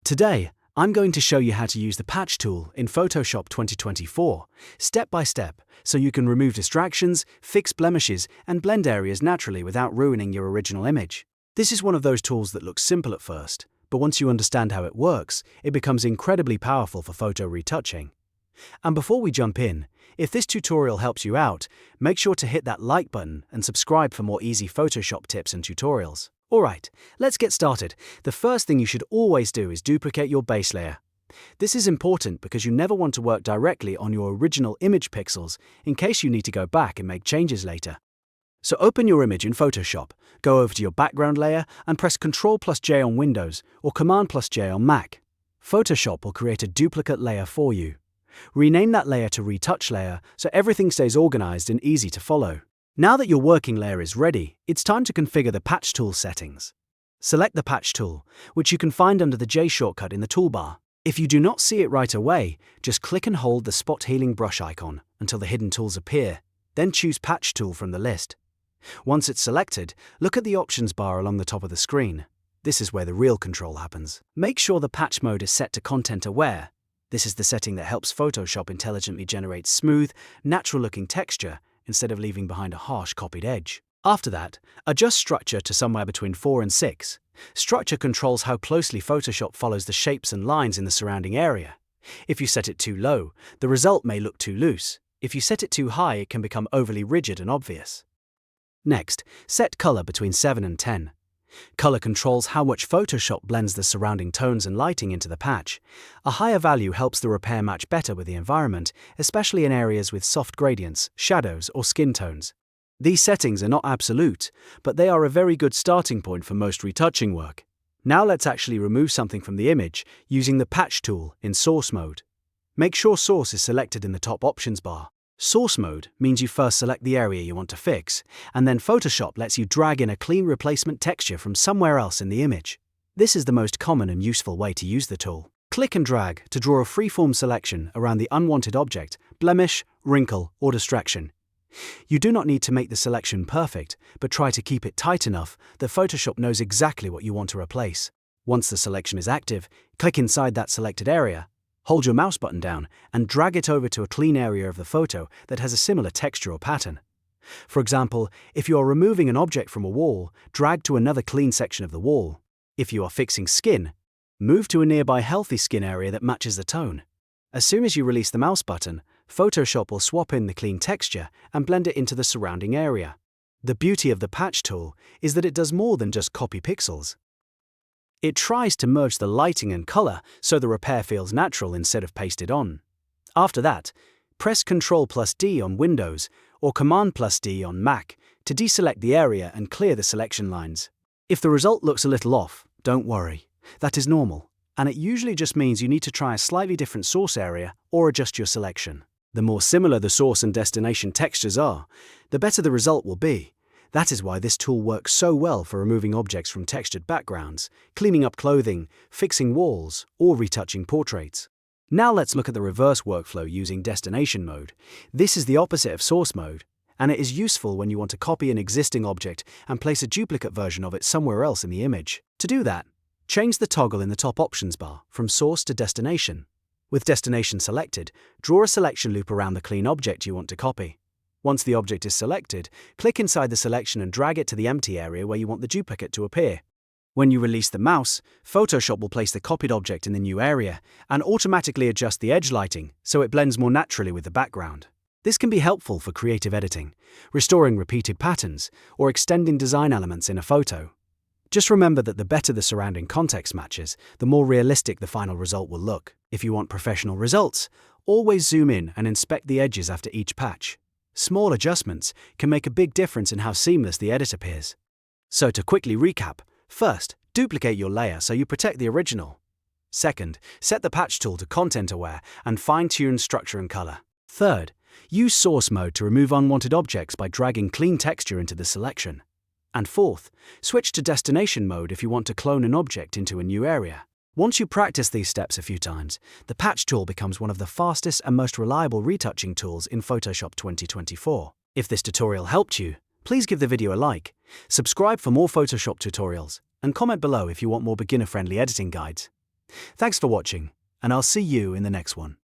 Today, I'm going to show you how to use the patch tool in Photoshop 2024, step by step, so you can remove distractions, fix blemishes, and blend areas naturally without ruining your original image. This is one of those tools that looks simple at first, but once you understand how it works, it becomes incredibly powerful for photo retouching. And before we jump in, if this tutorial helps you out, make sure to hit that like button and subscribe for more easy Photoshop tips and tutorials. Alright, let's get started. The first thing you should always do is duplicate your base layer. This is important because you never want to work directly on your original image pixels in case you need to go back and make changes later. So open your image in Photoshop, go over to your background layer and press Ctrl+J on Windows or Command+J on Mac. Photoshop will create a duplicate layer for you. Rename that layer to Retouch Layer so everything stays organized and easy to follow. Now that your working layer is ready, it's time to configure the patch tool settings. Select the patch tool, which you can find under the J shortcut in the toolbar. If you do not see it right away, just click and hold the spot healing brush icon until the hidden tools appear, then choose Patch Tool from the list. Once it's selected, look at the options bar along the top of the screen. This is where the real control happens. Make sure the patch mode is set to Content Aware. This is the setting that helps Photoshop intelligently generate smooth, natural-looking texture instead of leaving behind a harsh copied edge. After that, adjust Structure to somewhere between 4 and 6. Structure controls how closely Photoshop follows the shapes and lines in the surrounding area. If you set it too low, the result may look too loose. If you set it too high, it can become overly rigid and obvious. Next, set Color between 7 and 10. Color controls how much Photoshop blends the surrounding tones and lighting into the patch. A higher value helps the repair match better with the environment, especially in areas with soft gradients, shadows, or skin tones. These settings are not absolute, but they are a very good starting point for most retouching work. Now let's actually remove something from the image using the patch tool in Source mode. Make sure Source is selected in the top options bar. Source mode means you first select the area you want to fix, and then Photoshop lets you drag in a clean replacement texture from somewhere else in the image. This is the most common and useful way to use the tool. Click and drag to draw a freeform selection around the unwanted object, blemish, wrinkle, or distraction. You do not need to make the selection perfect, but try to keep it tight enough that Photoshop knows exactly what you want to replace. Once the selection is active, click inside that selected area. Hold your mouse button down and drag it over to a clean area of the photo that has a similar texture or pattern. For example, if you are removing an object from a wall, drag to another clean section of the wall. If you are fixing skin, move to a nearby healthy skin area that matches the tone. As soon as you release the mouse button, Photoshop will swap in the clean texture and blend it into the surrounding area. The beauty of the patch tool is that it does more than just copy pixels. It tries to merge the lighting and color so the repair feels natural instead of pasted on. After that, press Ctrl+D on Windows or Command+D on Mac to deselect the area and clear the selection lines. If the result looks a little off, don't worry. That is normal, and it usually just means you need to try a slightly different source area or adjust your selection. The more similar the source and destination textures are, the better the result will be. That is why this tool works so well for removing objects from textured backgrounds, cleaning up clothing, fixing walls, or retouching portraits. Now let's look at the reverse workflow using destination mode. This is the opposite of source mode, and it is useful when you want to copy an existing object and place a duplicate version of it somewhere else in the image. To do that, change the toggle in the top options bar from source to destination. With destination selected, draw a selection loop around the clean object you want to copy. Once the object is selected, click inside the selection and drag it to the empty area where you want the duplicate to appear. When you release the mouse, Photoshop will place the copied object in the new area and automatically adjust the edge lighting so it blends more naturally with the background. This can be helpful for creative editing, restoring repeated patterns, or extending design elements in a photo. Just remember that the better the surrounding context matches, the more realistic the final result will look. If you want professional results, always zoom in and inspect the edges after each patch. Small adjustments can make a big difference in how seamless the edit appears. So to quickly recap, first, duplicate your layer so you protect the original. Second, set the patch tool to Content Aware and fine-tune structure and color. Third, use Source mode to remove unwanted objects by dragging clean texture into the selection. And fourth, switch to Destination mode if you want to clone an object into a new area. Once you practice these steps a few times, the patch tool becomes one of the fastest and most reliable retouching tools in Photoshop 2024. If this tutorial helped you, please give the video a like, subscribe for more Photoshop tutorials, and comment below if you want more beginner-friendly editing guides. Thanks for watching, and I'll see you in the next one.